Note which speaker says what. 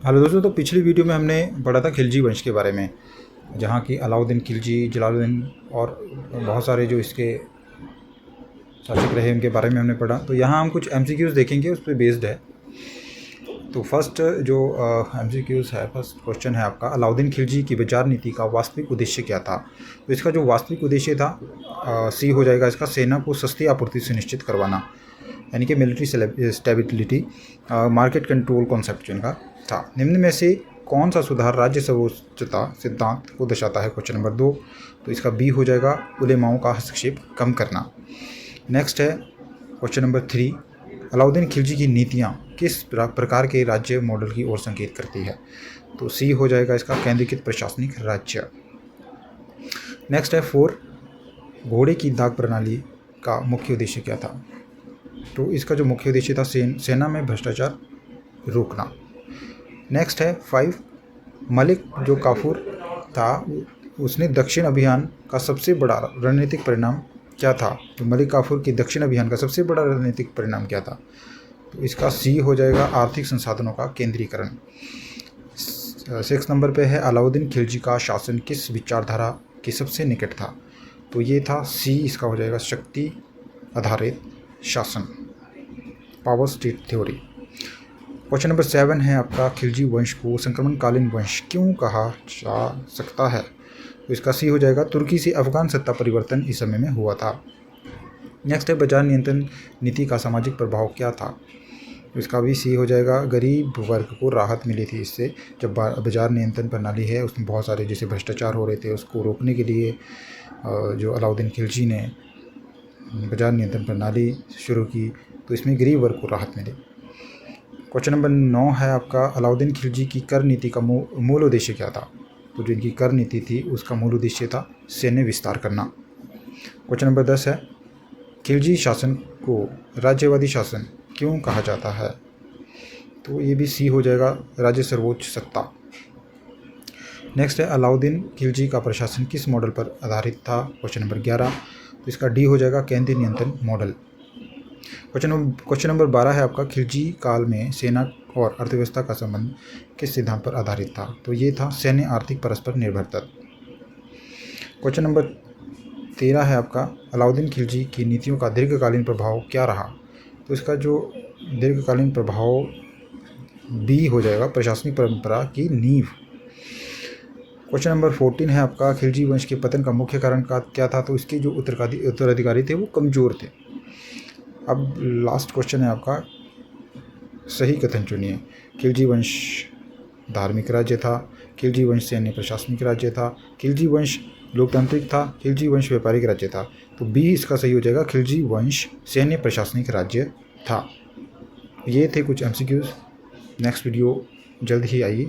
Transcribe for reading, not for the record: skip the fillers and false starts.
Speaker 1: Hello दोस्तों, तो पिछली वीडियो में हमने पढ़ा था खिलजी वंश के बारे में, जहाँ की अलाउद्दीन खिलजी, जलालुद्दीन और बहुत सारे जो इसके शासक रहे उनके बारे में हमने पढ़ा। तो यहाँ हम कुछ एमसीक्यूज़ देखेंगे, उस पर बेस्ड है। तो फर्स्ट जो एमसीक्यूज़ है, फर्स्ट क्वेश्चन है आपका, अलाउद्दीन खिलजी की विचार नीति का वास्तविक उद्देश्य क्या था। तो इसका जो वास्तविक उद्देश्य था, सी हो जाएगा इसका, सेना को सस्ती आपूर्ति सुनिश्चित करवाना, यानी कि military stability, market control concept जो इनका था। निम्न में से कौन सा सुधार राज्य सर्वोच्चता सिद्धांत को दर्शाता है, क्वेश्चन नंबर 2। तो इसका बी हो जाएगा, उलेमाओं का हस्तक्षेप कम करना। नेक्स्ट है क्वेश्चन नंबर 3, अलाउद्दीन खिलजी की नीतियाँ किस प्रकार के राज्य मॉडल की ओर संकेत करती है। तो सी हो जाएगा इसका, केंद्रीकृत प्रशासनिक राज्य। नेक्स्ट है 4, घोड़े की दाग प्रणाली का मुख्य उद्देश्य क्या था। तो इसका जो मुख्य उद्देश्य था, सेना में भ्रष्टाचार रोकना। नेक्स्ट है 5, मलिक जो काफूर था उसने दक्षिण अभियान का सबसे बड़ा रणनीतिक परिणाम क्या था। तो मलिक काफूर के दक्षिण अभियान का सबसे बड़ा रणनीतिक परिणाम क्या था। तो इसका सी हो जाएगा, आर्थिक संसाधनों का केंद्रीकरण। 6 नंबर पे है, अलाउद्दीन खिलजी का शासन किस विचारधारा के सबसे निकट था। तो ये था सी, इसका हो जाएगा, शक्ति आधारित शासन, power state theory. Question number 7 है आपका, खिलजी वंश को संक्रमणकालीन वंश क्यों कहा जा सकता है। तो इसका सी हो जाएगा, तुर्की से अफगान सत्ता परिवर्तन इस समय में हुआ था। नेक्स्ट है, बाजार नियंत्रण नीति का सामाजिक प्रभाव क्या था। तो इसका भी सी हो जाएगा, गरीब वर्ग को राहत मिली थी इससे। जब बाजार नियंत्रण प्रणाली है उसमें बहुत सारे जैसे भ्रष्टाचार हो रहे थे, उसको रोकने के लिए जो अलाउद्दीन खिलजी ने बाजार नियंत्रण प्रणाली शुरू की, तो इसमें गरीब वर्ग को राहत मिली। क्वेश्चन नंबर 9 है आपका, अलाउद्दीन खिलजी की कर नीति का मूल उद्देश्य क्या था। तो जो इनकी कर नीति थी उसका मूल उद्देश्य था सैन्य विस्तार करना। क्वेश्चन नंबर 10 है, खिलजी शासन को राज्यवादी शासन क्यों कहा जाता है। तो ये भी सी हो जाएगा, राज्य सर्वोच्च सत्ता। नेक्स्ट है, अलाउद्दीन खिलजी का प्रशासन किस मॉडल पर आधारित था, क्वेश्चन नंबर 11। तो इसका डी हो जाएगा, केंद्रीय नियंत्रण मॉडल। क्वेश्चन नंबर 12 है आपका, खिलजी काल में सेना और अर्थव्यवस्था का संबंध किस सिद्धांत पर आधारित था। तो ये था सैन्य आर्थिक परस्पर निर्भरता। क्वेश्चन नंबर 13 है आपका, अलाउद्दीन खिलजी की नीतियों का दीर्घकालीन प्रभाव क्या रहा। तो इसका जो दीर्घकालीन प्रभाव बी हो जाएगा, प्रशासनिक परंपरा की नींव। क्वेश्चन नंबर 14 है आपका, खिलजी वंश के पतन का मुख्य कारण क्या था। तो इसके जो उत्तराधिकारी थे वो कमज़ोर थे। अब लास्ट क्वेश्चन है आपका, सही कथन चुनिए। खिलजी वंश धार्मिक राज्य था, खिलजी वंश सैन्य प्रशासनिक राज्य था, खिलजी वंश लोकतांत्रिक था, खिलजी वंश व्यापारिक राज्य था। तो बी इसका सही हो जाएगा, खिलजी वंश सैन्य प्रशासनिक राज्य था। ये थे कुछ एमसीक्यूज़। नेक्स्ट वीडियो जल्द ही आएगी।